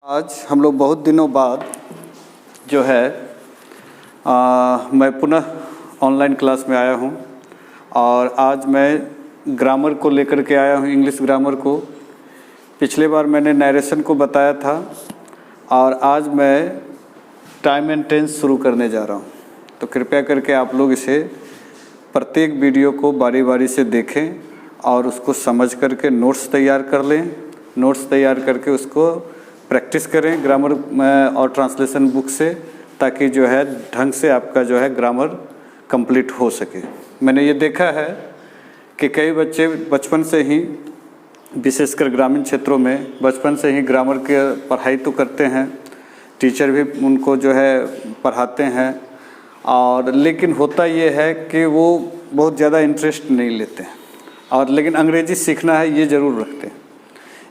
आज हम लोग बहुत दिनों बाद जो है मैं पुनः ऑनलाइन क्लास में आया हूं और आज मैं ग्रामर को लेकर के आया हूं, इंग्लिश ग्रामर को। पिछले बार मैंने नरेशन को बताया था और आज मैं टाइम एंड टेंस शुरू करने जा रहा हूं। तो कृपया करके आप लोग इसे प्रत्येक वीडियो को बारी बारी से देखें और उसको समझ करके नोट्स तैयार कर लें। नोट्स तैयार करके उसको प्रैक्टिस करें ग्रामर और ट्रांसलेशन बुक से, ताकि जो है ढंग से आपका जो है ग्रामर कंप्लीट हो सके। मैंने ये देखा है कि कई बच्चे बचपन से ही, विशेषकर ग्रामीण क्षेत्रों में, बचपन से ही ग्रामर की पढ़ाई तो करते हैं, टीचर भी उनको जो है पढ़ाते हैं, और लेकिन होता ये है कि वो बहुत ज़्यादा इंटरेस्ट नहीं लेते हैं, और लेकिन अंग्रेज़ी सीखना है ये ज़रूर रखते हैं।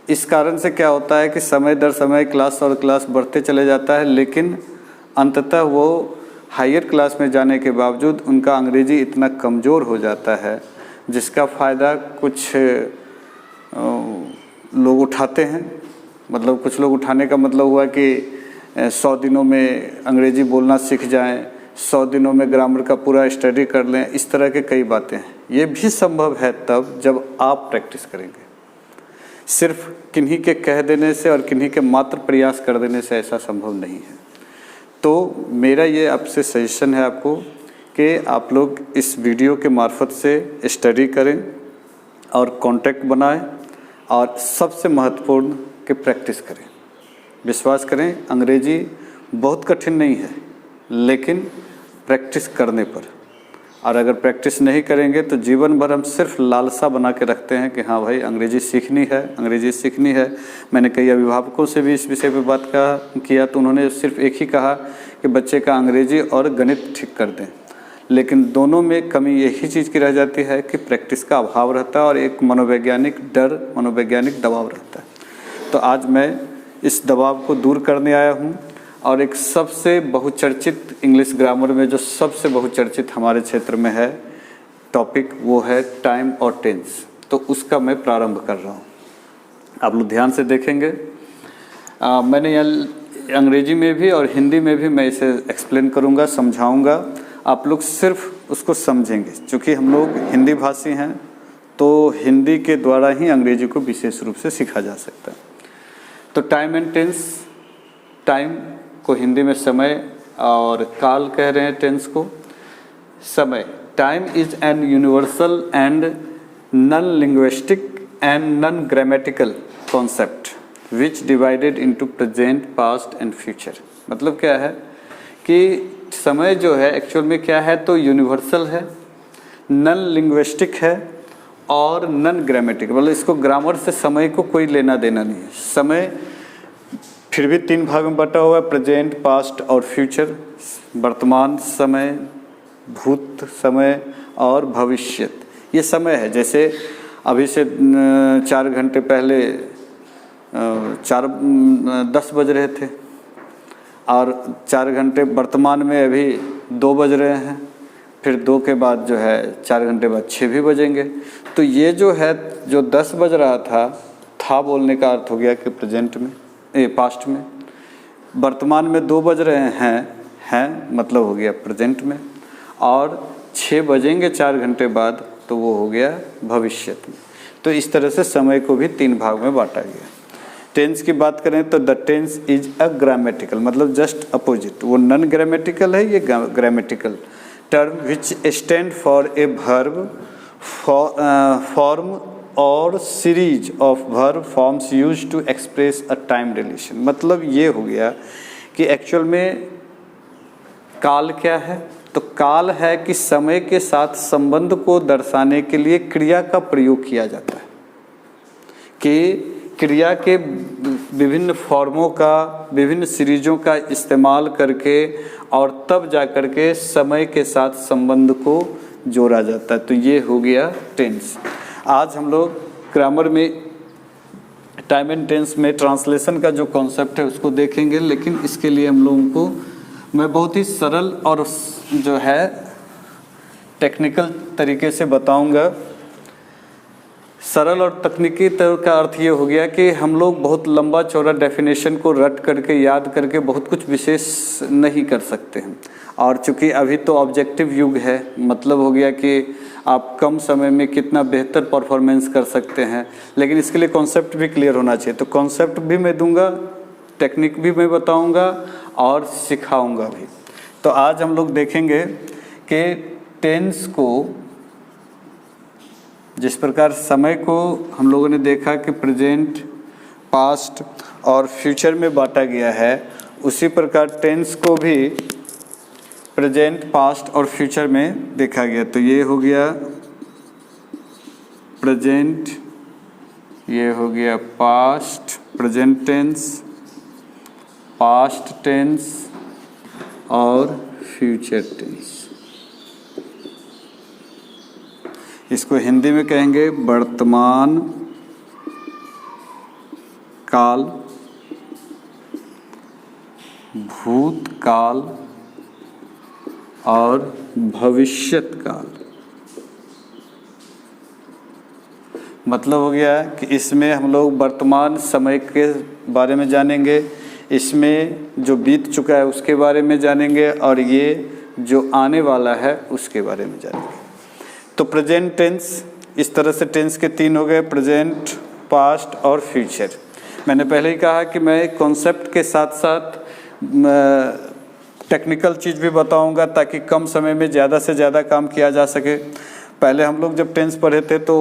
इस कारण से क्या होता है कि समय दर समय क्लास और क्लास बढ़ते चले जाता है, लेकिन अंततः वो हायर क्लास में जाने के बावजूद उनका अंग्रेज़ी इतना कमज़ोर हो जाता है जिसका फ़ायदा कुछ लोग उठाते हैं। मतलब कुछ लोग उठाने का मतलब हुआ कि 100 दिनों में अंग्रेज़ी बोलना सीख जाएं, 100 दिनों में ग्रामर का पूरा स्टडी कर लें। इस तरह के कई बातें हैं। ये भी संभव है तब जब आप प्रैक्टिस करेंगे। सिर्फ किन्हीं के कह देने से और किन्हीं के मात्र प्रयास कर देने से ऐसा संभव नहीं है। तो मेरा ये आपसे सजेशन है आपको कि आप लोग इस वीडियो के मार्फत से स्टडी करें और कांटेक्ट बनाएं, और सबसे महत्वपूर्ण कि प्रैक्टिस करें। विश्वास करें, अंग्रेजी बहुत कठिन नहीं है, लेकिन प्रैक्टिस करने पर, और अगर प्रैक्टिस नहीं करेंगे तो जीवन भर हम सिर्फ लालसा बना के रखते हैं कि हाँ भाई अंग्रेज़ी सीखनी है, अंग्रेज़ी सीखनी है। मैंने कई अभिभावकों से भी इस विषय पे बात किया तो उन्होंने सिर्फ एक ही कहा कि बच्चे का अंग्रेज़ी और गणित ठीक कर दें, लेकिन दोनों में कमी यही चीज़ की रह जाती है कि प्रैक्टिस का अभाव रहता है और एक मनोवैज्ञानिक डर, मनोवैज्ञानिक दबाव रहता है। तो आज मैं इस दबाव को दूर करने आया हूँ, और एक सबसे बहुचर्चित इंग्लिश ग्रामर में जो सबसे बहुचर्चित हमारे क्षेत्र में है टॉपिक, वो है टाइम और टेंस। तो उसका मैं प्रारंभ कर रहा हूँ। आप लोग ध्यान से देखेंगे। मैंने यहाँ अंग्रेजी में भी और हिंदी में भी मैं इसे एक्सप्लेन करूँगा, समझाऊँगा। आप लोग सिर्फ उसको समझेंगे। चूँकि हम लोग हिंदी भाषी हैं तो हिंदी के द्वारा ही अंग्रेजी को विशेष रूप से सीखा जा सकता है। तो टाइम एंड टेंस, टाइम को हिंदी में समय और काल कह रहे हैं, टेंस को समय। Time is an universal and non linguistic and non grammatical concept which divided into present, past and future. मतलब क्या है कि समय जो है एक्चुअल में क्या है, तो यूनिवर्सल है, नॉन लिंग्विस्टिक है और नॉन ग्रामेटिकल। मतलब इसको ग्रामर से समय को कोई लेना देना नहीं है। समय फिर भी 3 भाग में बटा हुआ है, प्रेजेंट, पास्ट और फ्यूचर। वर्तमान समय, भूत समय और भविष्यत, ये समय है। जैसे अभी से 4 घंटे पहले 10 बज रहे थे, और 4 घंटे वर्तमान में अभी 2 बज रहे हैं, फिर 2 के बाद जो है 4 घंटे बाद 6 भी बजेंगे। तो ये जो है, जो 10 बज रहा था बोलने का अर्थ हो गया कि प्रेजेंट में, पास्ट में। वर्तमान में 2 बज रहे हैं मतलब हो गया प्रेजेंट में, और 6 बजेंगे 4 घंटे बाद, तो वो हो गया भविष्यत में। तो इस तरह से समय को भी 3 भाग में बांटा गया। टेंस की बात करें तो the tense is a grammatical, मतलब जस्ट अपोजिट। वो नॉन ग्रामेटिकल है, ये grammatical term which stand for a verb form और series of verb forms use to express a time relation. मतलब ये हो गया कि एक्चुअल में काल क्या है, तो काल है कि समय के साथ संबंध को दर्शाने के लिए क्रिया का प्रयोग किया जाता है, कि क्रिया के विभिन्न फॉर्मों का, विभिन्न सीरीजों का इस्तेमाल करके और तब जा कर के समय के साथ संबंध को जोड़ा जाता है। तो ये हो गया टेंस। आज हम लोग ग्रामर में टाइम एंड टेंस में ट्रांसलेशन का जो कॉन्सेप्ट है उसको देखेंगे, लेकिन इसके लिए हम लोगों को मैं बहुत ही सरल और जो है टेक्निकल तरीके से बताऊंगा। सरल और तकनीकी तौर का अर्थ ये हो गया कि हम लोग बहुत लंबा चौड़ा डेफिनेशन को रट करके याद करके बहुत कुछ विशेष नहीं कर सकते हैं। और चूंकि अभी तो ऑब्जेक्टिव युग है, मतलब हो गया कि आप कम समय में कितना बेहतर परफॉर्मेंस कर सकते हैं, लेकिन इसके लिए कॉन्सेप्ट भी क्लियर होना चाहिए। तो कॉन्सेप्ट भी मैं दूंगा, टेक्निक भी मैं बताऊंगा और सिखाऊंगा भी। तो आज हम लोग देखेंगे कि टेंस को, जिस प्रकार समय को हम लोगों ने देखा कि प्रेजेंट, पास्ट और फ्यूचर में बांटा गया है, उसी प्रकार टेंस को भी प्रेजेंट, पास्ट और फ्यूचर में देखा गया। तो ये हो गया प्रेजेंट, ये हो गया past, present tense, past tense और फ्यूचर टेंस। इसको हिंदी में कहेंगे वर्तमान काल, भूतकाल और भविष्यत काल। मतलब हो गया कि इसमें हम लोग वर्तमान समय के बारे में जानेंगे, इसमें जो बीत चुका है उसके बारे में जानेंगे और ये जो आने वाला है उसके बारे में जानेंगे। तो प्रेजेंट टेंस, इस तरह से टेंस के तीन हो गए, प्रेजेंट, पास्ट और फ्यूचर। मैंने पहले ही कहा कि मैं कॉन्सेप्ट के साथ साथ टेक्निकल चीज़ भी बताऊंगा ताकि कम समय में ज़्यादा से ज़्यादा काम किया जा सके। पहले हम लोग जब टेंस पढ़े थे तो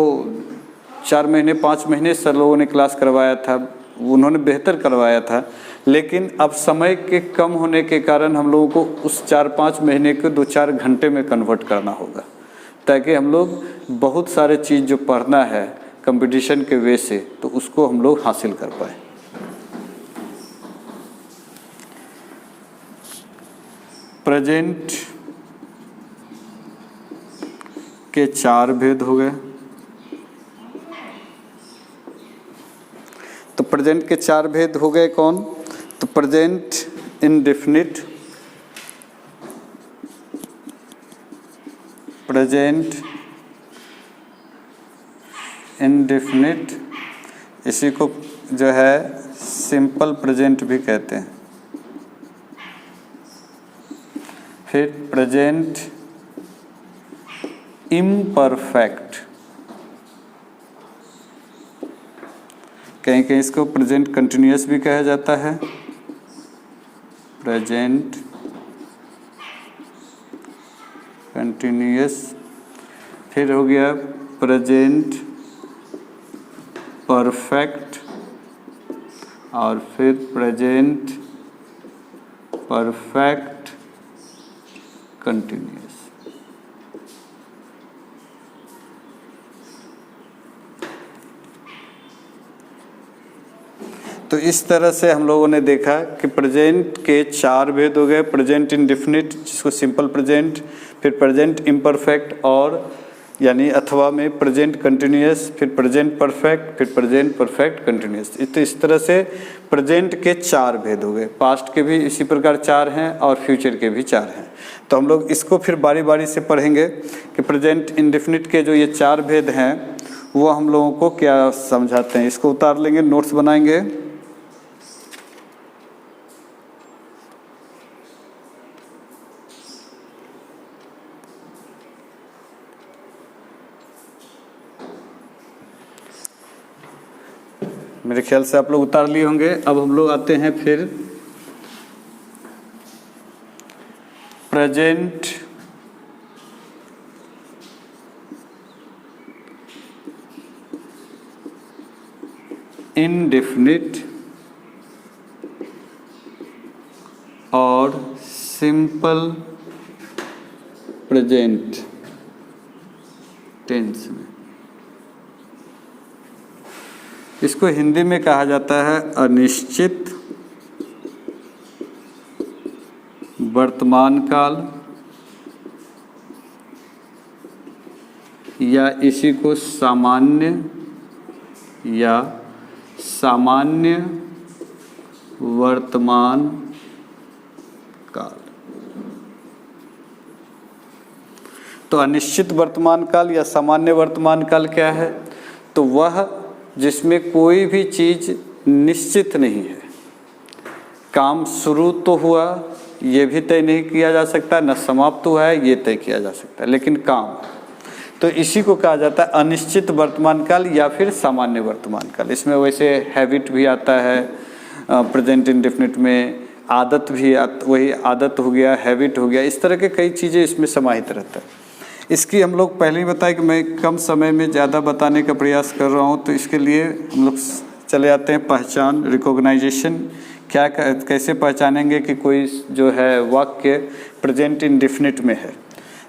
4 महीने 5 महीने सर लोगों ने क्लास करवाया था, उन्होंने बेहतर करवाया था, लेकिन अब समय के कम होने के कारण हम लोगों को उस 4-5 महीने को 2-4 घंटे में कन्वर्ट करना होगा, ताकि हम लोग बहुत सारे चीज़ जो पढ़ना है कंपटीशन के वे से, तो उसको हम लोग हासिल कर पाए। प्रेजेंट के 4 भेद हो गए। तो प्रेजेंट के 4 भेद हो गए कौन? तो प्रेजेंट इंडेफिनिट, प्रेजेंट इंडेफिनिट, इसी को जो है सिंपल प्रेजेंट भी कहते हैं। फिर प्रेजेंट इम्परफेक्ट, कहीं कहीं इसको प्रेजेंट कंटिन्यूअस भी कहा जाता है, प्रेजेंट कंटिन्यूअस। फिर हो गया प्रेजेंट परफेक्ट और फिर प्रेजेंट परफेक्ट कंटिन्यूअस। तो इस तरह से हम लोगों ने देखा कि प्रेजेंट के 4 भेद हो गए, प्रेजेंट इंडेफिनिट जिसको सिंपल प्रेजेंट, फिर प्रेजेंट इम्परफेक्ट और यानी अथवा में प्रेजेंट कंटिन्यूअस, फिर प्रेजेंट परफेक्ट, फिर प्रेजेंट परफेक्ट कंटिन्यूअस। तो इस तरह से प्रेजेंट के 4 भेद हो गए। पास्ट के भी इसी प्रकार 4 हैं और फ्यूचर के भी 4 हैं। तो हम लोग इसको फिर बारी बारी से पढ़ेंगे कि प्रेजेंट इंडेफिनिट के जो ये 4 भेद हैं वो हम लोगों को क्या समझाते हैं। इसको उतार लेंगे, नोट्स बनाएंगे। मेरे ख्याल से आप लोग उतार लिए होंगे। अब हम लोग आते हैं फिर प्रेजेंट इंडेफिनिट और सिंपल प्रेजेंट टेंस में। इसको हिंदी में कहा जाता है अनिश्चित वर्तमान काल, या इसी को सामान्य या सामान्य वर्तमान काल। तो अनिश्चित वर्तमान काल या सामान्य वर्तमान काल क्या है? तो वह जिसमें कोई भी चीज़ निश्चित नहीं है। काम शुरू तो हुआ ये भी तय नहीं किया जा सकता, न समाप्त हुआ है ये तय किया जा सकता है, लेकिन काम, तो इसी को कहा जाता है अनिश्चित वर्तमान काल या फिर सामान्य वर्तमान काल। इसमें वैसे हैबिट भी आता है प्रेजेंट इंडेफिनिट में, आदत भी वही आदत हो गया, हैबिट हो गया, इस तरह के कई चीज़ें इसमें समाहित रहता है। इसकी हम लोग पहले ही बताया कि मैं कम समय में ज़्यादा बताने का प्रयास कर रहा हूँ, तो इसके लिए हम लोग चले आते हैं पहचान, रिकॉग्नाइजेशन। क्या कैसे पहचानेंगे कि कोई जो है वाक्य प्रेजेंट इंडेफिनिट में है,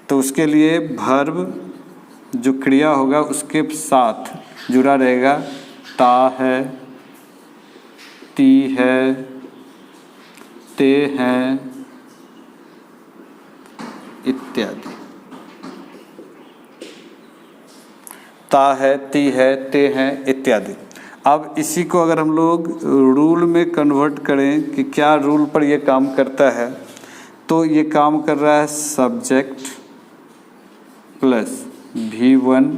तो उसके लिए वर्ब जो क्रिया होगा उसके साथ जुड़ा रहेगा ता है, ती है, ते है इत्यादि। ता है, ती है, ते हैं इत्यादि। अब इसी को अगर हम लोग रूल में कन्वर्ट करें कि क्या रूल पर ये काम करता है, तो ये काम कर रहा है सब्जेक्ट प्लस V1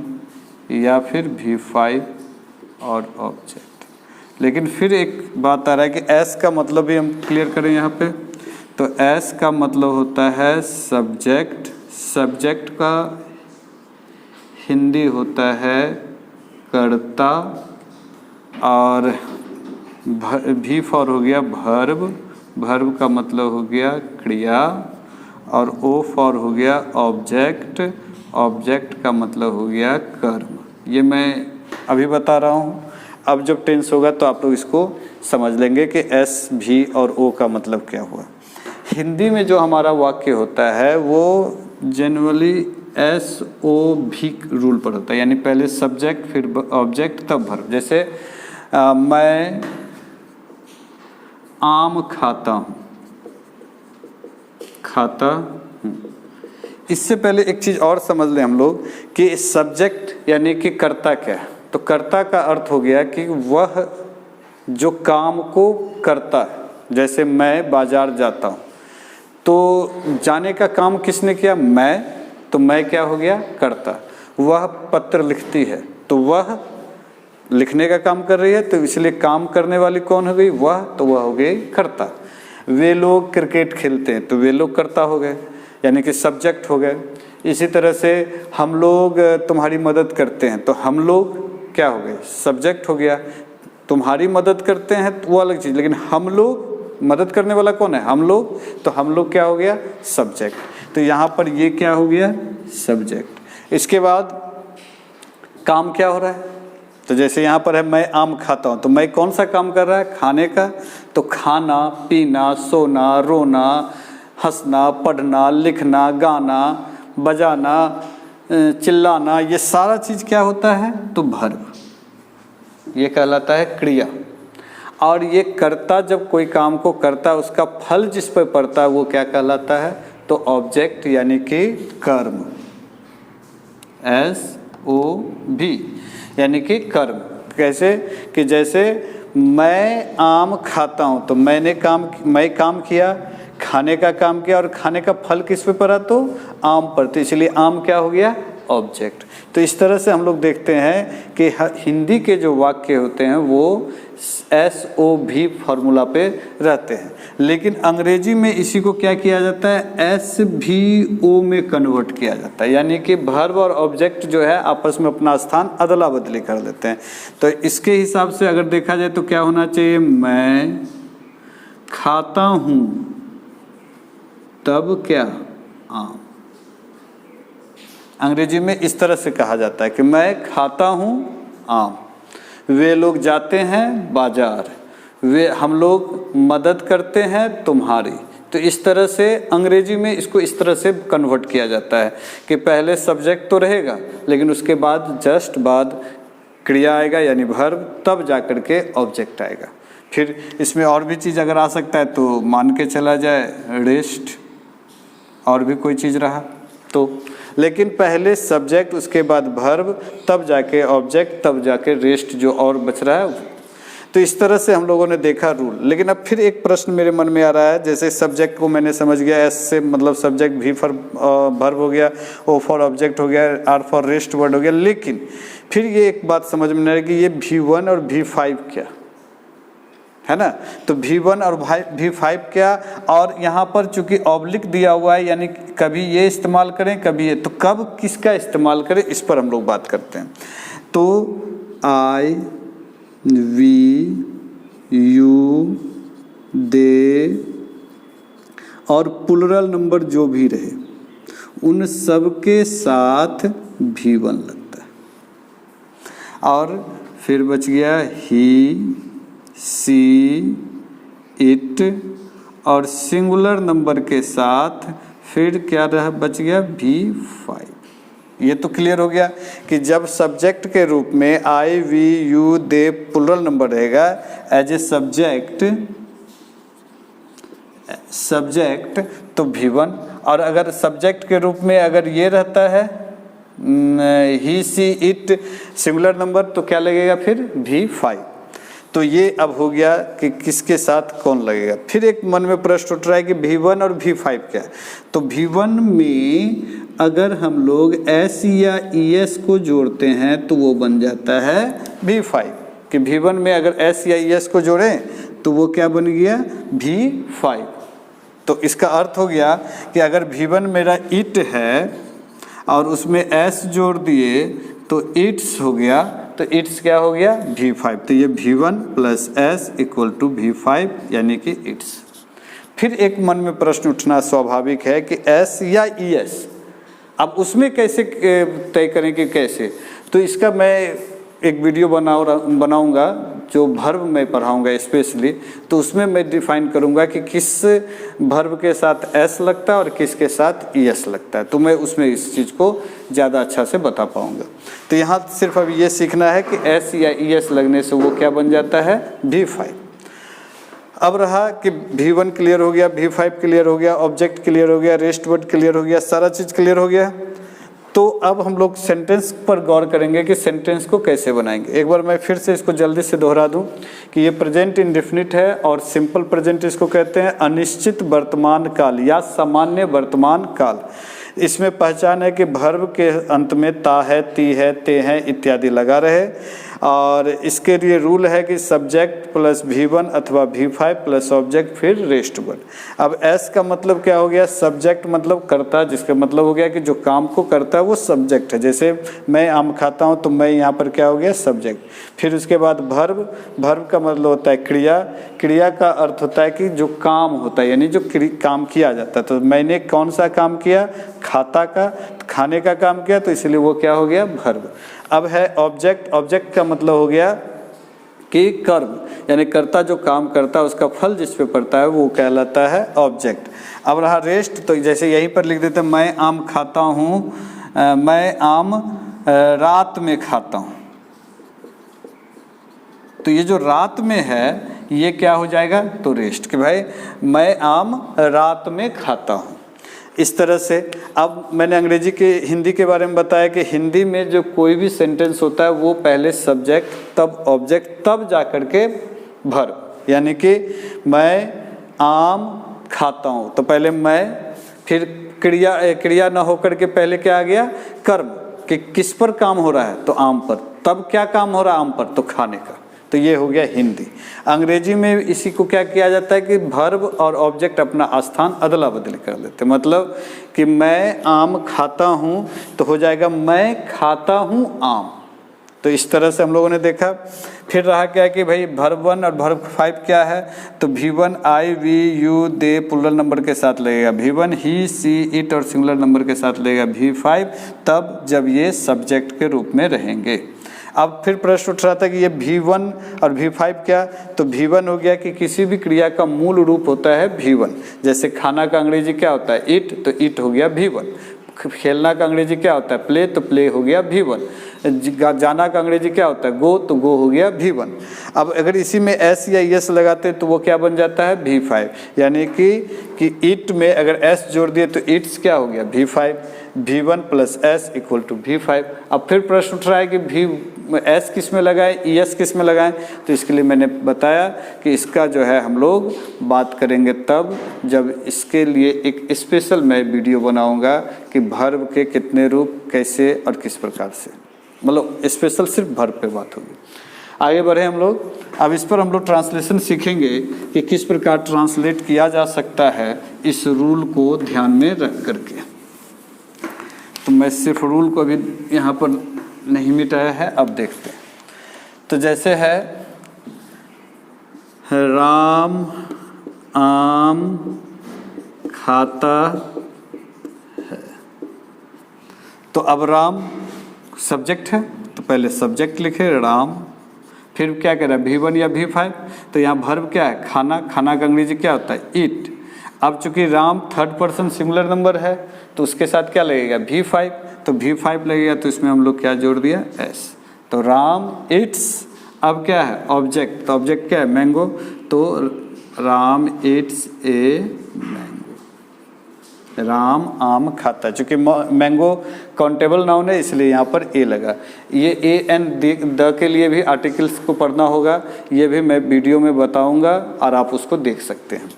या फिर V5 और ऑब्जेक्ट। लेकिन फिर एक बात आ रहा है कि S का मतलब भी हम क्लियर करें यहाँ पे, तो S का मतलब होता है सब्जेक्ट, सब्जेक्ट का हिंदी होता है कर्ता, और V फॉर हो गया वर्ब, वर्ब का मतलब हो गया क्रिया, और O फॉर हो गया ऑब्जेक्ट, ऑब्जेक्ट का मतलब हो गया कर्म। ये मैं अभी बता रहा हूँ, अब जब टेंस होगा तो आप लोग इसको समझ लेंगे कि S, V और O का मतलब क्या हुआ। हिंदी में जो हमारा वाक्य होता है वो जनरली SOV रूल पर होता है, यानी पहले सब्जेक्ट फिर ऑब्जेक्ट तब वर्ब। जैसे मैं आम खाता हूँ, खाता हूँ। इससे पहले एक चीज़ और समझ लें हम लोग कि सब्जेक्ट यानी कि कर्ता क्या है। तो कर्ता का अर्थ हो गया कि वह जो काम को करता है। जैसे मैं बाजार जाता हूँ, तो जाने का काम किसने किया? मैं, तो मैं क्या हो गया? कर्ता। वह पत्र लिखती है, तो वह लिखने का काम कर रही है, तो इसलिए काम करने वाली कौन हो गई? वह, तो वह हो गई कर्ता। वे लोग क्रिकेट खेलते हैं, तो वे लोग कर्ता हो गए, यानी कि सब्जेक्ट हो गए। इसी तरह से हम लोग तुम्हारी मदद करते हैं, तो हम लोग क्या हो गए? सब्जेक्ट हो गया। तुम्हारी मदद करते हैं तो वो अलग चीज़, लेकिन हम लोग, मदद करने वाला कौन है? हम लोग, तो हम लोग क्या हो गया? सब्जेक्ट। तो यहाँ पर ये क्या हो गया? सब्जेक्ट। इसके बाद काम क्या हो रहा है? तो जैसे यहाँ पर है मैं आम खाता हूँ, तो मैं कौन सा काम कर रहा है? खाने का। तो खाना, पीना, सोना, रोना, हंसना, पढ़ना, लिखना, गाना, बजाना, चिल्लाना, ये सारा चीज़ क्या होता है? तो वर्ब, ये कहलाता है क्रिया। और ये कर्ता जब कोई काम को करता है, उसका फल जिस पर पड़ता है वो क्या कहलाता है? तो ऑब्जेक्ट, यानी कि कर्म, SOV, यानी कि कर्म। कैसे? कि जैसे मैं आम खाता हूँ, तो मैं काम किया, खाने का काम किया, और खाने का फल किस पे पड़ा? तो आम पर, तो इसलिए आम क्या हो गया? ऑब्जेक्ट। तो इस तरह से हम लोग देखते हैं कि हिंदी के जो वाक्य होते हैं वो SOV फॉर्मूला पे रहते हैं, लेकिन अंग्रेजी में इसी को क्या किया जाता है? SVO में कन्वर्ट किया जाता है, यानी कि वर्ब और ऑब्जेक्ट जो है आपस में अपना स्थान अदला बदली कर देते हैं। तो इसके हिसाब से अगर देखा जाए तो क्या होना चाहिए? मैं खाता हूँ, तब क्या? आम। अंग्रेजी में इस तरह से कहा जाता है कि मैं खाता हूँ आम, वे लोग जाते हैं बाजार, हम लोग मदद करते हैं तुम्हारी। तो इस तरह से अंग्रेजी में इसको इस तरह से कन्वर्ट किया जाता है कि पहले सब्जेक्ट तो रहेगा, लेकिन उसके बाद जस्ट बाद क्रिया आएगा यानी वर्ब, तब जा कर के ऑब्जेक्ट आएगा। फिर इसमें और भी चीज़ अगर आ सकता है तो मान के चला जाए रेस्ट, और भी कोई चीज़ रहा तो, लेकिन पहले सब्जेक्ट, उसके बाद वर्ब, तब जाके ऑब्जेक्ट, तब जाके रेस्ट जो और बच रहा है। तो इस तरह से हम लोगों ने देखा रूल। लेकिन अब फिर एक प्रश्न मेरे मन में आ रहा है, जैसे सब्जेक्ट को मैंने समझ गया, S से मतलब सब्जेक्ट, V फॉर वर्ब हो गया, O फॉर ऑब्जेक्ट हो गया, R फॉर रेस्ट वर्ड हो गया, लेकिन फिर ये एक बात समझ में नहीं आ रही कि ये V1 और V5 क्या है ना, तो V1 और V5 क्या, और यहाँ पर चूंकि ऑब्लिक दिया हुआ है यानी कभी ये इस्तेमाल करें कभी ये, तो कब किसका इस्तेमाल करें इस पर हम लोग बात करते हैं। तो I V U दे और प्लुरल नंबर जो भी रहे उन सब के साथ V1 लगता है, और फिर बच गया ही सी इट, और सिंगुलर नंबर के साथ फिर क्या रहा बच गया V5। ये तो क्लियर हो गया कि जब सब्जेक्ट के रूप में I we you they plural number रहेगा एज ए सब्जेक्ट तो V1, और अगर सब्जेक्ट के रूप में अगर ये रहता है ही सी इट सिंगुलर नंबर तो क्या लगेगा फिर V5। तो ये अब हो गया कि किसके साथ कौन लगेगा। फिर एक मन में प्रश्न उठ रहा है कि V1 और V5 क्या है। तो V1 में अगर हम लोग S या ES को जोड़ते हैं तो वो बन जाता है V5, कि V1 में अगर S या ES को जोड़ें तो वो क्या बन गया V5। तो इसका अर्थ हो गया कि अगर V1 मेरा इट है और उसमें S जोड़ दिए तो इट्स हो गया, तो इट्स क्या हो गया V5। तो ये V1 plus S equal to V5 यानी कि इट्स। फिर एक मन में प्रश्न उठना स्वाभाविक है कि S या ES, अब उसमें कैसे तय करें कि कैसे। तो इसका मैं एक वीडियो बनाऊंगा जो भर्ब में पढ़ाऊंगा स्पेशली, तो उसमें मैं डिफाइन करूंगा कि किस भर्ब के साथ S लगता है और किसके साथ ES लगता है, तो मैं उसमें इस चीज़ को ज़्यादा अच्छा से बता पाऊंगा। तो यहाँ सिर्फ अब ये सीखना है कि S या ES लगने से वो क्या बन जाता है V5। अब रहा कि V1 क्लियर हो गया, V5 क्लियर हो गया, ऑब्जेक्ट क्लियर हो गया, रेस्ट वर्ड क्लियर हो गया, सारा चीज़ क्लियर हो गया। तो अब हम लोग सेंटेंस पर गौर करेंगे कि सेंटेंस को कैसे बनाएंगे। एक बार मैं फिर से इसको जल्दी से दोहरा दूं कि ये प्रेजेंट इंडेफिनिट है और सिंपल प्रेजेंट इसको कहते हैं, अनिश्चित वर्तमान काल या सामान्य वर्तमान काल। इसमें पहचान है कि भर्ब के अंत में ता है, ती है, ते हैं इत्यादि लगा रहे, और इसके लिए रूल है कि सब्जेक्ट प्लस V1 अथवा V5 प्लस ऑब्जेक्ट फिर रेस्ट वर्ड। अब S का मतलब क्या हो गया, सब्जेक्ट मतलब कर्ता, जिसका मतलब हो गया कि जो काम को करता है वो सब्जेक्ट है। जैसे मैं आम खाता हूँ तो मैं यहाँ पर क्या हो गया सब्जेक्ट। फिर उसके बाद भर्ब का मतलब होता है क्रिया, क्रिया का अर्थ होता है कि जो काम होता है यानी जो काम किया जाता है। तो मैंने कौन सा काम किया, खाता का, खाने का काम किया, तो इसलिए वो क्या हो गया भर्ब। अब है ऑब्जेक्ट, ऑब्जेक्ट का मतलब हो गया कि कर्म, यानी कर्ता जो काम करता है उसका फल जिस पे पड़ता है वो कहलाता है ऑब्जेक्ट। अब रहा रेस्ट, तो जैसे यहीं पर लिख देते हैं मैं आम खाता हूँ, मैं आम रात में खाता हूँ, तो ये जो रात में है ये क्या हो जाएगा तो रेस्ट, कि भाई मैं आम रात में खाता हूँ। इस तरह से अब मैंने अंग्रेजी के हिंदी के बारे में बताया कि हिंदी में जो कोई भी सेंटेंस होता है वो पहले सब्जेक्ट तब ऑब्जेक्ट तब जा कर के भर्ब, यानी कि मैं आम खाता हूँ तो पहले मैं, फिर क्रिया ना होकर के पहले क्या आ गया कर्म, कि किस पर काम हो रहा है तो आम पर, तब क्या काम हो रहा है आम पर तो खाने का। तो ये हो गया हिंदी। अंग्रेजी में इसी को क्या किया जाता है कि भर्ब और ऑब्जेक्ट अपना स्थान अदला बदली कर देते, मतलब कि मैं आम खाता हूँ तो हो जाएगा मैं खाता हूँ आम। तो इस तरह से हम लोगों ने देखा। फिर रहा क्या कि भाई भर्ब 1 और भर्ब 5 क्या है, तो V1 I we you they plural number के साथ लगेगा V1, ही सी इट और सिंगुलर नंबर के साथ लगेगा V5, तब जब ये सब्जेक्ट के रूप में रहेंगे। अब फिर प्रश्न उठ रहा था कि ये V1 और V5 क्या, तो V1 हो गया कि किसी भी क्रिया का मूल रूप होता है V1। जैसे खाना का अंग्रेजी क्या होता है ईट, तो ईट हो गया V1। खेलना का अंग्रेजी क्या होता है प्ले, तो प्ले हो गया V1। जाना का अंग्रेजी क्या होता है गो, तो गो हो गया V1। अब अगर इसी में S या ES लगाते तो वो क्या बन जाता है V5, यानी कि ईट में अगर S जोड़ दिए तो ईट्स क्या हो गया V5, V1 plus S equal to V5। अब फिर प्रश्न उठ रहा है कि S किस में लगाएं, ES किस में लगाएं, तो इसके लिए मैंने बताया कि इसका जो है हम लोग बात करेंगे तब जब इसके लिए एक स्पेशल मैं वीडियो बनाऊंगा कि भर्ब के कितने रूप कैसे और किस प्रकार से। मतलब स्पेशल सिर्फ वर्ब पे बात होगी। आगे बढ़े हम लोग। अब इस पर हम लोग ट्रांसलेशन सीखेंगे कि किस प्रकार ट्रांसलेट किया जा सकता है इस रूल को ध्यान में रख करके। तो मैं सिर्फ रूल को अभी यहाँ पर नहीं मिटाया है, अब देखते हैं। तो जैसे है राम आम खाता है, तो अब राम सब्जेक्ट है तो पहले सब्जेक्ट लिखे राम, फिर क्या कह रहा है V1 या V5, तो यहाँ वर्ब क्या है खाना, खाना का अंग्रेजी क्या होता है ईट। अब चूंकि Ram third person singular number है तो उसके साथ क्या लगेगा V5, तो V5 लगेगा, तो इसमें हम लोग क्या जोड़ दिया S, तो राम इट्स। अब क्या है ऑब्जेक्ट, तो ऑब्जेक्ट क्या है मैंगो, तो Ram it's a mango, Ram आम खाता है। चूंकि मैंगो काउंटेबल नाउन है इसलिए यहाँ पर ए लगा। ये ए एन द के लिए भी आर्टिकल्स को पढ़ना होगा, ये भी मैं वीडियो में बताऊंगा और आप उसको देख सकते हैं।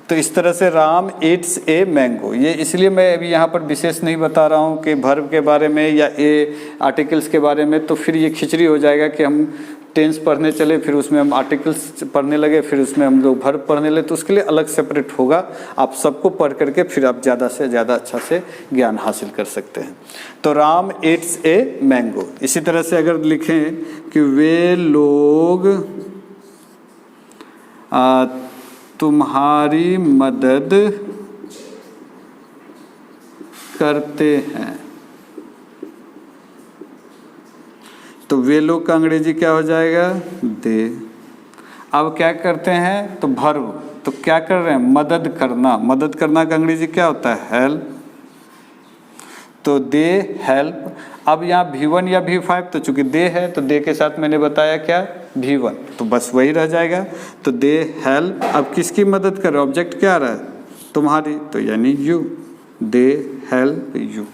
तो इस तरह से राम इट्स ए मैंगो, ये इसलिए मैं अभी यहाँ पर विशेष नहीं बता रहा हूँ कि वर्ब के बारे में या ए आर्टिकल्स के बारे में, तो फिर ये खिचड़ी हो जाएगा कि हम टेंस पढ़ने चले फिर उसमें हम आर्टिकल्स पढ़ने लगे फिर उसमें हम लोग वर्ब पढ़ने लगे, तो उसके लिए अलग सेपरेट होगा। आप सबको पढ़ करके फिर आप ज़्यादा से ज़्यादा अच्छा से ज्ञान हासिल कर सकते हैं। तो राम इट्स ए मैंगो। इसी तरह से अगर लिखें कि वे लोग तुम्हारी मदद करते हैं, तो वे लोग का अंग्रेजी क्या हो जाएगा दे। अब क्या करते हैं तो वर्ब, तो क्या कर रहे हैं मदद करना, मदद करना का अंग्रेजी क्या होता है हेल्प, तो दे हेल्प। अब यहाँ V1 या V5, तो चूंकि दे है तो दे के साथ मैंने बताया क्या V1, तो बस वही रह जाएगा, तो दे हेल्प। अब किसकी मदद कर रहे ऑब्जेक्ट क्या रहा है तुम्हारी, तो यानी यू, दे हेल्प यू।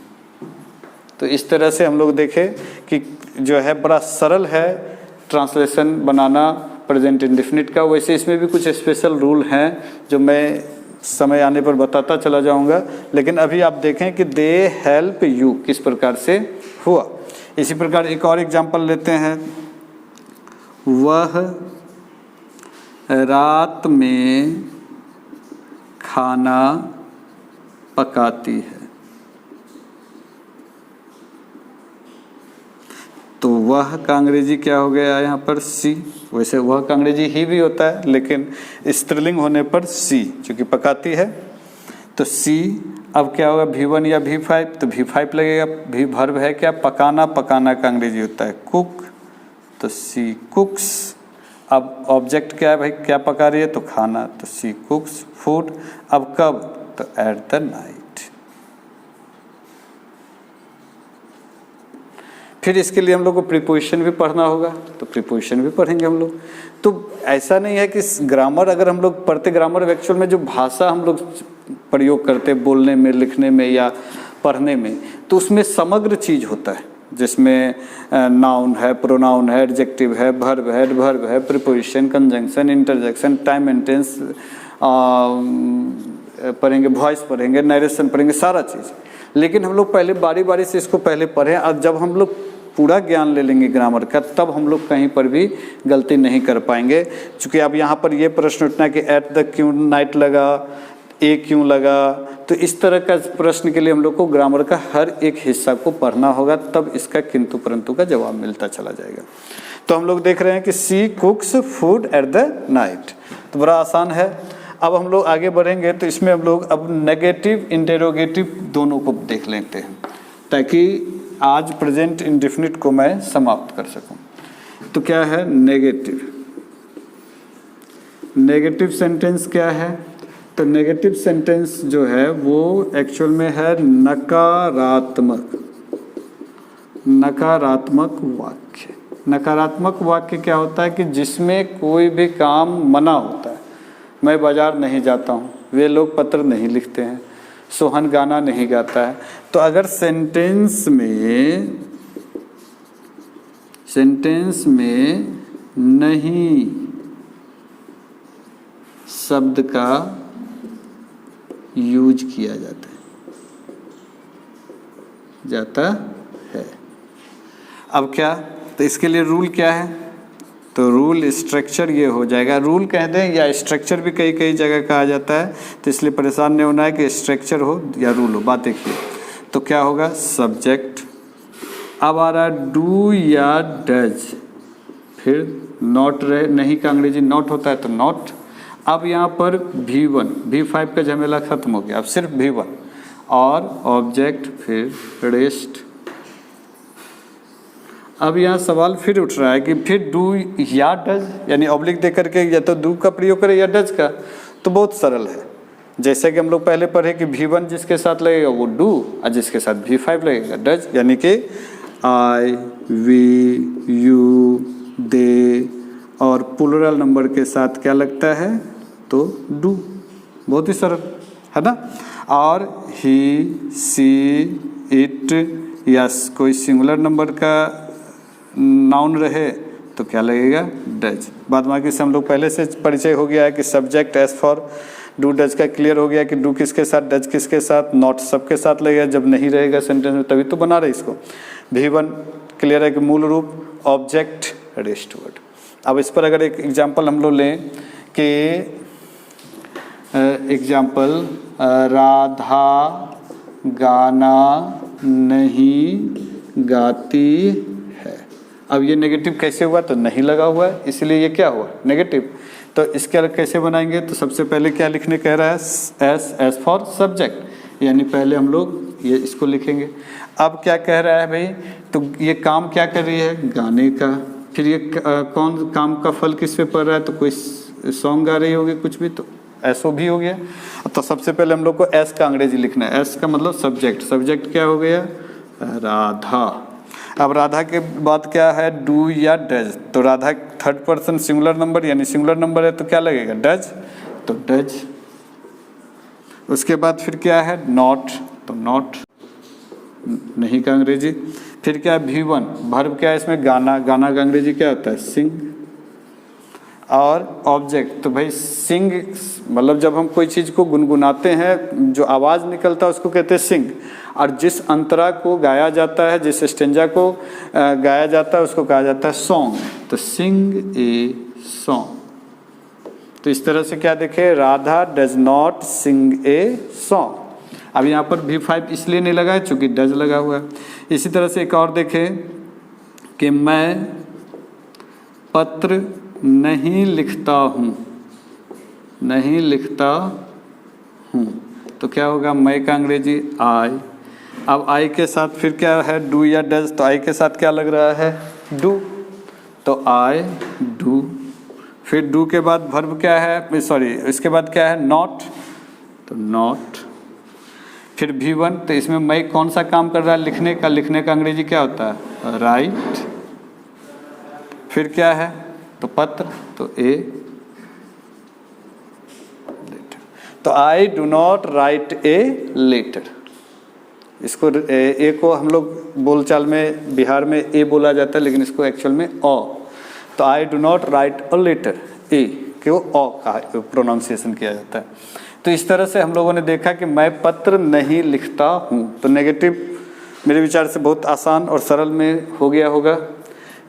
तो इस तरह से हम लोग देखें कि जो है बड़ा सरल है ट्रांसलेशन बनाना प्रेजेंट इंडेफिनिट का। वैसे इसमें भी कुछ स्पेशल रूल हैं जो मैं समय आने पर बताता चला जाऊंगा, लेकिन अभी आप देखें कि दे हेल्प यू किस प्रकार से हुआ। इसी प्रकार एक और एग्जांपल लेते हैं, वह रात में खाना पकाती है, तो वह का अंग्रेजी क्या हो गया यहाँ पर सी। वैसे वह का अंग्रेजी ही भी होता है लेकिन स्त्रीलिंग होने पर सी, चूँकि पकाती है तो सी। अब क्या होगा V1 या V5, तो V5 लगेगा, भी वर्ब है क्या पकाना, पकाना का अंग्रेजी होता है कुक, तो सी कुक्स। अब ऑब्जेक्ट क्या है भाई क्या पका रही है तो खाना, तो सी कुक्स फूड। अब कब, तो एट द नाइट। फिर इसके लिए हम लोग को प्रीपोजिशन भी पढ़ना होगा, तो प्रीपोजिशन भी पढ़ेंगे हम लोग। तो ऐसा नहीं है कि ग्रामर अगर हम लोग पढ़ते, ग्रामर एक्चुअल में जो भाषा हम लोग प्रयोग करते बोलने में लिखने में या पढ़ने में, तो उसमें समग्र चीज़ होता है जिसमें नाउन है, प्रोनाउन है, एडजेक्टिव है, वर्ब है, एडवर्ब है, preposition, conjunction, interjection, time and tense पढ़ेंगे, वॉइस पढ़ेंगे, नरेशन पढ़ेंगे, सारा चीज़। लेकिन हम लोग पहले बारी बारी से इसको पहले पढ़ें, और जब हम लोग पूरा ज्ञान ले लेंगे ग्रामर का तब हम लोग कहीं पर भी गलती नहीं कर पाएंगे। चूँकि अब यहाँ पर ये प्रश्न उठना कि एट द क्यों नाइट लगा, ए क्यों लगा, तो इस तरह का प्रश्न के लिए हम लोग को ग्रामर का हर एक हिस्सा को पढ़ना होगा, तब इसका किंतु परंतु का जवाब मिलता चला जाएगा। तो हम लोग देख रहे हैं कि she cooks food at the night, तो बड़ा आसान है। अब हम लोग आगे बढ़ेंगे तो इसमें हम लोग अब नेगेटिव इंटेरोगेटिव दोनों को देख लेते हैं, ताकि आज प्रेजेंट इंडेफिनिट को मैं समाप्त कर सकूं। तो क्या है नेगेटिव, नेगेटिव सेंटेंस क्या है, तो नेगेटिव सेंटेंस जो है वो एक्चुअल में है नकारात्मक, नकारात्मक वाक्य। नकारात्मक वाक्य क्या होता है कि जिसमें कोई भी काम मना होता है। मैं बाजार नहीं जाता हूँ, वे लोग पत्र नहीं लिखते हैं, सोहन गाना नहीं गाता है। तो अगर सेंटेंस में नहीं शब्द का यूज किया जाता है अब क्या, तो इसके लिए रूल क्या है, तो रूल स्ट्रक्चर ये हो जाएगा, रूल कह दें या स्ट्रक्चर भी कई कई जगह कहा जाता है, तो इसलिए परेशान नहीं होना है कि स्ट्रक्चर हो या रूल हो, बात देखिए। तो क्या होगा, सब्जेक्ट, अब आ रहा है डू या डज, फिर नॉट रहे, नहीं का अंग्रेजी नॉट होता है तो नॉट। अब यहाँ पर V1 V5 का झमेला खत्म हो गया, अब सिर्फ V1 और ऑब्जेक्ट फिर रेस्ट। अब यहाँ सवाल फिर उठ रहा है कि फिर डू या डज, यानी ऑब्लिक दे करके या तो डू का प्रयोग करें या डज का, तो बहुत सरल है। जैसे कि हम लोग पहले पढ़े कि V1 जिसके साथ लगेगा वो डू और जिसके साथ V5 लगेगा डज, यानी कि आई, वी, यू, दे और प्लूरल नंबर के साथ क्या लगता है, तो डू, बहुत ही सरल है ना। और ही, सी, इट या कोई सिंगुलर नंबर का नाउन रहे तो क्या लगेगा, डज। बाद बाकी से हम लोग पहले से परिचय हो गया है कि subject as for do does का क्लियर हो गया कि डू किसके साथ, डज किसके साथ, नॉट सबके साथ लगेगा, जब नहीं रहेगा सेंटेंस में तभी तो बना रहे इसको। V1 क्लियर है कि मूल रूप ऑब्जेक्ट रेस्ट वर्ड। अब इस पर अगर एक एग्जांपल हम लोग लें कि एग्जांपल राधा गाना नहीं गाती है। अब ये नेगेटिव कैसे हुआ, तो नहीं लगा हुआ है इसलिए ये क्या हुआ, नेगेटिव। तो इसके अलग कैसे बनाएंगे, तो सबसे पहले क्या लिखने कह रहा है, एस फॉर सब्जेक्ट, यानी पहले हम लोग ये इसको लिखेंगे। अब क्या कह रहा है भाई, तो ये काम क्या कर रही है, गाने का, फिर ये कौन काम का फल किस पे पड़ रहा है, तो कोई सॉन्ग गा रही होगी कुछ भी, तो एसओ भी हो गया। तो सबसे पहले हम लोग को एस का अंग्रेजी लिखना है, एस का मतलब सब्जेक्ट, सब्जेक्ट क्या हो गया, राधा। अब राधा के बाद क्या है, डू या डज, तो Radha third person singular number, यानी सिंगुलर नंबर है तो क्या लगेगा, डज, तो डज। उसके बाद फिर क्या है, नॉट, तो नॉट, नहीं का अंग्रेजी। फिर क्या है, V1 वर्ब क्या है इसमें, गाना, गाना का अंग्रेजी क्या होता है, सिंग। और ऑब्जेक्ट, तो भाई सिंग मतलब जब हम कोई चीज़ को गुनगुनाते हैं जो आवाज़ निकलता है उसको कहते हैं सिंग, और जिस अंतरा को गाया जाता है, जिस स्टेंजा को गाया जाता है उसको कहा जाता है सॉन्ग, तो सिंग ए सॉन्ग। तो इस तरह से क्या देखें, Radha does not sing a song. अब यहाँ पर V5 इसलिए नहीं लगा है चूँकि डज लगा हुआ है। इसी तरह से एक और देखें कि मैं पत्र नहीं लिखता हूँ, नहीं लिखता हूँ, तो क्या होगा, मैं का अंग्रेजी आई। अब आई के साथ फिर क्या है, डू या डज, तो आई के साथ क्या लग रहा है, डू, तो आई डू। फिर डू के बाद वर्ब क्या है, सॉरी इसके बाद क्या है, नॉट, तो नॉट। फिर V1, तो इसमें मैं कौन सा काम कर रहा है, लिखने का, लिखने का अंग्रेजी क्या होता है, राइट। फिर क्या है, तो पत्र, तो ए, लेटर। तो I do not write a letter, इसको ए को हम लोग बोलचाल में बिहार में ए बोला जाता है, लेकिन इसको एक्चुअल में ओ। तो I do not write a letter, A को ओ का प्रोनाउंसिएशन किया जाता है। तो इस तरह से हम लोगों ने देखा कि मैं पत्र नहीं लिखता हूँ, तो नेगेटिव मेरे विचार से बहुत आसान और सरल में हो गया होगा।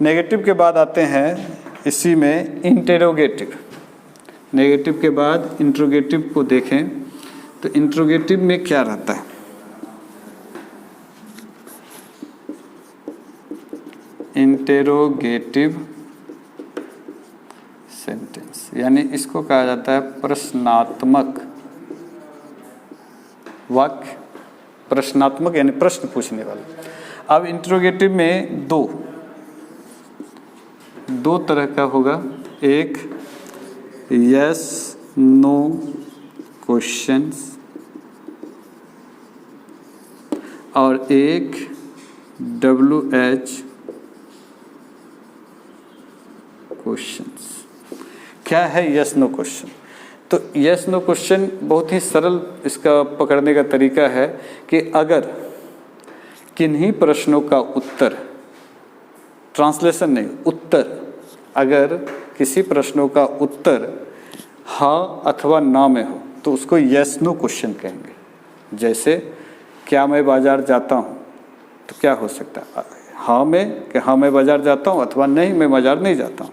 नेगेटिव के बाद आते हैं इसी में इंटेरोगेटिव। नेगेटिव के बाद इंट्रोगेटिव को देखें तो इंट्रोगेटिव में क्या रहता है, इंटेरोगेटिव सेंटेंस, यानी इसको कहा जाता है प्रश्नात्मक वाक्य, प्रश्नात्मक यानी प्रश्न पूछने वाला। अब इंट्रोगेटिव में दो तरह का होगा, एक यस नो क्वेश्चंस और एक WH क्वेश्चंस। क्या है यस नो क्वेश्चन, तो यस नो क्वेश्चन बहुत ही सरल इसका पकड़ने का तरीका है कि अगर किन्हीं प्रश्नों का उत्तर, ट्रांसलेशन नहीं, उत्तर, अगर किसी प्रश्नों का उत्तर हाँ अथवा ना में हो तो उसको यस नो क्वेश्चन कहेंगे। जैसे क्या मैं बाजार जाता हूँ, तो क्या हो सकता है, हाँ में कि हाँ मैं बाज़ार जाता हूँ, अथवा नहीं मैं बाज़ार नहीं जाता हूँ।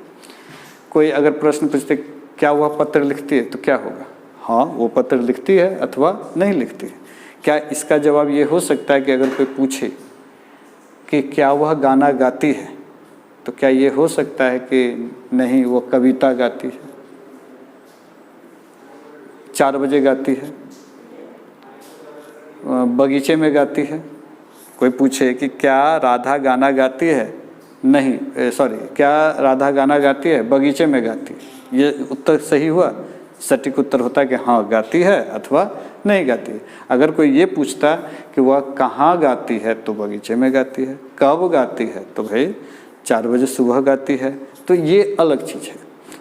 कोई अगर प्रश्न पूछते क्या वह पत्र लिखती है, तो क्या होगा? हाँ वो पत्र लिखती है अथवा नहीं लिखती है। क्या इसका जवाब ये हो सकता है कि अगर कोई पूछे कि क्या वह गाना गाती है, तो क्या ये हो सकता है कि नहीं वो कविता गाती है, 4 बजे गाती है, बगीचे में गाती है? कोई पूछे कि क्या राधा गाना गाती है, नहीं सॉरी क्या राधा गाना गाती है, बगीचे में गाती है, ये उत्तर सही हुआ? सटीक उत्तर होता है कि हाँ गाती है अथवा नहीं गाती है। अगर कोई ये पूछता कि वह कहाँ गाती है, तो बगीचे में गाती है। कब गाती है, तो भाई 4 बजे सुबह गाती है। तो ये अलग चीज़ है।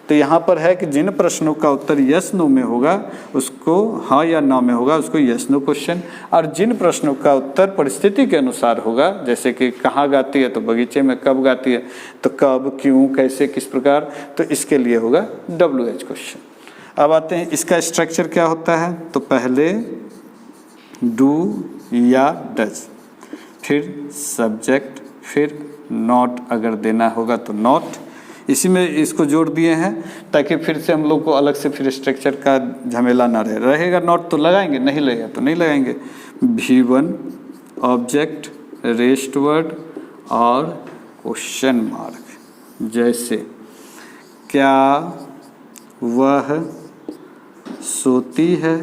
तो यहाँ पर है कि जिन प्रश्नों का उत्तर यस नो में होगा उसको हाँ या ना में होगा, उसको यस नो क्वेश्चन। और जिन प्रश्नों का उत्तर परिस्थिति के अनुसार होगा, जैसे कि कहाँ गाती है तो बगीचे में, कब गाती है तो कब, क्यों, कैसे, किस प्रकार, तो इसके लिए होगा WH क्वेश्चन। अब आते हैं इसका स्ट्रक्चर क्या होता है। तो पहले डू या डज, फिर सब्जेक्ट, फिर नॉट, अगर देना होगा तो नॉट। इसी में इसको जोड़ दिए हैं ताकि फिर से हम लोग को अलग से फिर स्ट्रक्चर का झमेला ना रहेगा। नॉट तो लगाएंगे, नहीं लगेगा तो नहीं लगाएंगे। V1 ऑब्जेक्ट, रेस्ट वर्ड और क्वेश्चन मार्क। जैसे क्या वह सोती है,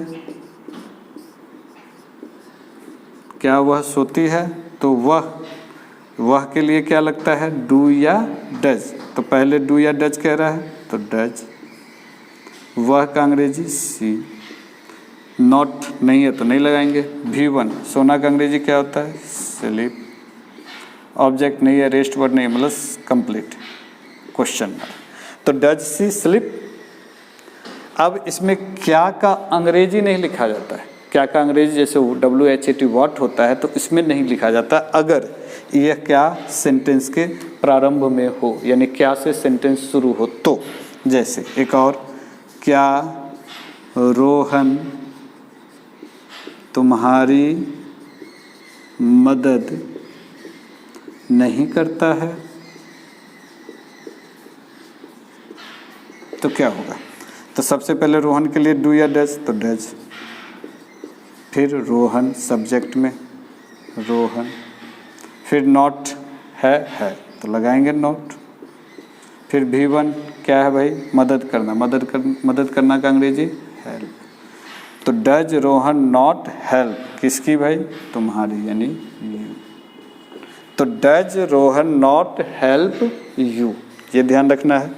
क्या वह सोती है, तो वह के लिए क्या लगता है, डू या डज। तो पहले डू या डज कह रहा है तो डज। वह का अंग्रेजी सी। नॉट नहीं है तो नहीं लगाएंगे। V1 सोना का अंग्रेजी क्या होता है, स्लीप। ऑब्जेक्ट नहीं है, रेस्ट वर्ड नहीं है, मतलब कंप्लीट, क्वेश्चन मार्क। तो डज सी स्लीप। अब इसमें क्या का अंग्रेजी नहीं लिखा जाता है। क्या का अंग्रेजी जैसे WHAT व्हाट होता है, तो इसमें नहीं लिखा जाता अगर यह क्या सेंटेंस के प्रारंभ में हो, यानी क्या से सेंटेंस शुरू हो तो। जैसे एक और, क्या रोहन तुम्हारी मदद नहीं करता है, तो क्या होगा। तो सबसे पहले रोहन के लिए डू या डज, तो डज। फिर रोहन सब्जेक्ट में, रोहन। फिर नॉट है तो लगाएंगे नॉट। फिर V1 क्या है भाई, मदद करना। मदद करना का अंग्रेजी हेल्प। तो डज रोहन नॉट हेल्प, किसकी भाई, तुम्हारी, यानी यू। तो does Rohan not help you, ये ध्यान रखना है।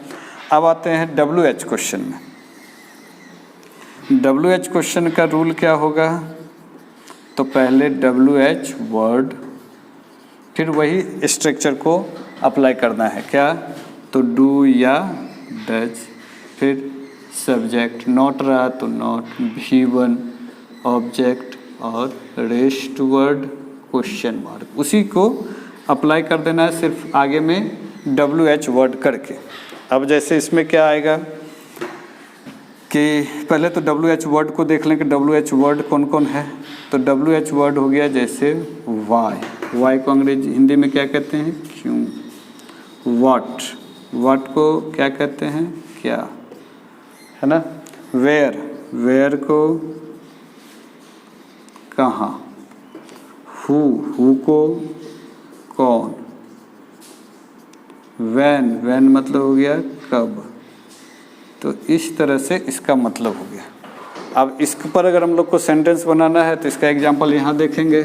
अब आते हैं WH क्वेश्चन में। WH क्वेश्चन का रूल क्या होगा। तो पहले WH वर्ड, फिर वही स्ट्रक्चर को अप्लाई करना है। क्या, तो डू या डज, फिर सब्जेक्ट, नॉट रहा तो नॉट, V1 ऑब्जेक्ट और रेस्ट वर्ड क्वेश्चन मार्क। उसी को अप्लाई कर देना है, सिर्फ आगे में WH वर्ड करके। अब जैसे इसमें क्या आएगा कि पहले तो WH वर्ड को देख लें कि WH वर्ड कौन कौन है। तो WH वर्ड हो गया जैसे वाई को अंग्रेजी हिंदी में क्या कहते हैं, क्यों। वाट को क्या कहते हैं, क्या, है ना। वेयर को कहाँ। हु को कौन। व्हेन मतलब हो गया कब। तो इस तरह से इसका मतलब हो गया। अब इस पर अगर हम लोग को सेंटेंस बनाना है तो इसका एग्जाम्पल यहाँ देखेंगे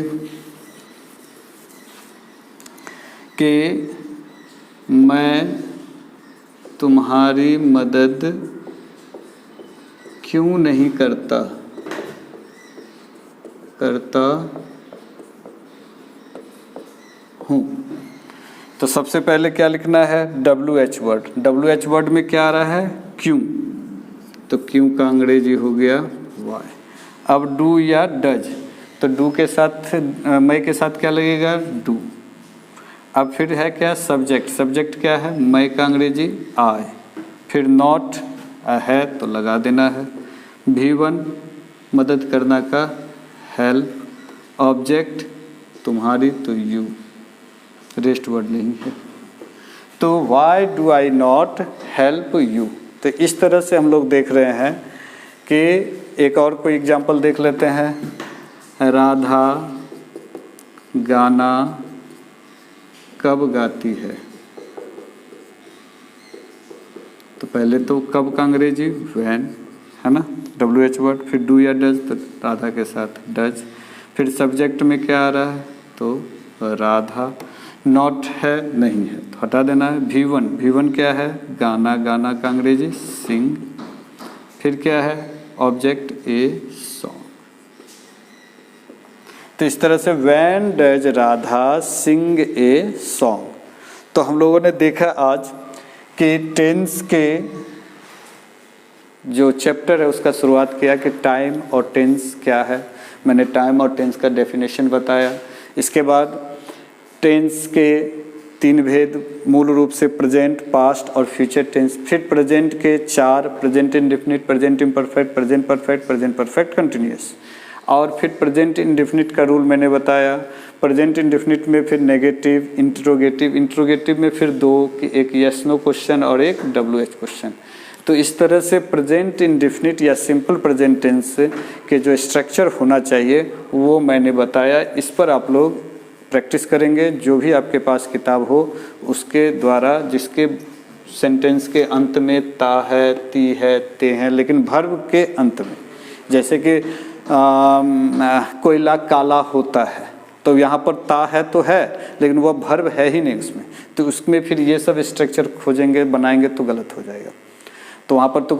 कि मैं तुम्हारी मदद क्यों नहीं करता हूँ। तो सबसे पहले क्या लिखना है, WH वर्ड। WH वर्ड में क्या आ रहा है, क्यों। तो क्यों का अंग्रेजी हो गया वाई। अब डू या डज, तो डू के साथ मैं के साथ क्या लगेगा, डू। अब फिर है क्या, सब्जेक्ट क्या है, मैं का अंग्रेजी आई। फिर नॉट है तो लगा देना है। V1 मदद करना का हेल्प। ऑब्जेक्ट तुम्हारी तो यू। रेस्ट वर्ड नहीं है। तो why do I not help you, तो इस तरह से हम लोग देख रहे हैं कि एक और कोई एग्जाम्पल देख लेते हैं। राधा गाना कब गाती है, तो पहले तो कब का अंग्रेजी व्हेन है ना, WH वर्ड, फिर डू या डज, तो राधा के साथ डज, फिर सब्जेक्ट में क्या आ रहा है, तो राधा, नॉट है नहीं है तो हटा देना है। V1 क्या है, गाना, गाना का अंग्रेजी सिंग, फिर क्या है ऑब्जेक्ट ए सॉन्ग। तो इस तरह से when does Radha sing a song. तो हम लोगों ने देखा आज कि टेंस के जो चैप्टर है उसका शुरुआत किया कि टाइम और टेंस क्या है, मैंने टाइम और टेंस का डेफिनेशन बताया। इसके बाद टेंस के 3 भेद, मूल रूप से प्रेजेंट, पास्ट और फ्यूचर टेंस, फिर प्रेजेंट के 4, present indefinite, present imperfect, present perfect, present perfect continuous, और फिर प्रेजेंट इंडेफिनिट का रूल मैंने बताया। प्रेजेंट इंडेफिनिट में फिर नेगेटिव, इंट्रोगेटिव में फिर 2 कि एक यस नो क्वेश्चन और एक WH क्वेश्चन। तो इस तरह से प्रेजेंट इंडेफिनिट या सिंपल प्रेजेंट टेंस के जो स्ट्रक्चर होना चाहिए वो मैंने बताया। इस पर आप लोग प्रैक्टिस करेंगे, जो भी आपके पास किताब हो उसके द्वारा, जिसके सेंटेंस के अंत में ता है, ती है, ते हैं, लेकिन वर्ब के अंत में, जैसे कि कोयला काला होता है, तो यहाँ पर ता है तो है, लेकिन वह वर्ब है ही नहीं उसमें, तो उसमें फिर ये सब स्ट्रक्चर खोजेंगे, बनाएंगे तो गलत हो जाएगा। तो वहाँ पर तो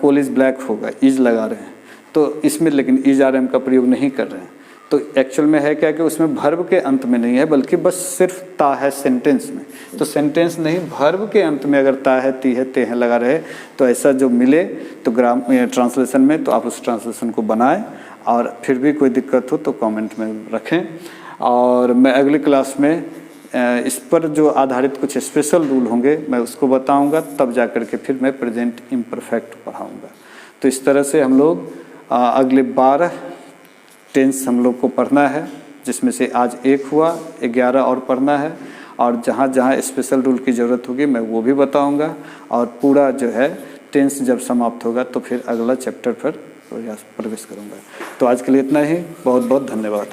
कोल इज़ ब्लैक होगा, इज लगा रहे हैं, तो इसमें लेकिन इज आर एम का प्रयोग नहीं कर रहे हैं। तो एक्चुअल में है क्या कि उसमें वर्ब के अंत में नहीं है, बल्कि बस सिर्फ ता है सेंटेंस में। तो सेंटेंस नहीं, वर्ब के अंत में अगर ता है, ती है, ते हैं लगा रहे, तो ऐसा जो मिले तो ट्रांसलेशन में, तो आप उस ट्रांसलेशन को बनाएं, और फिर भी कोई दिक्कत हो तो कमेंट में रखें। और मैं अगली क्लास में इस पर जो आधारित कुछ स्पेशल रूल होंगे मैं उसको बताऊंगा, तब जा कर के फिर मैं प्रेजेंट इम्परफेक्ट पढ़ाऊंगा। तो इस तरह से हम लोग अगले 12 टेंस हम लोग को पढ़ना है, जिसमें से आज 1 हुआ, 11 और पढ़ना है, और जहाँ जहाँ स्पेशल रूल की ज़रूरत होगी मैं वो भी बताऊंगा। और पूरा जो है टेंस जब समाप्त होगा तो फिर अगला चैप्टर पर प्रवेश करूंगा। तो आज के लिए इतना ही, बहुत बहुत धन्यवाद।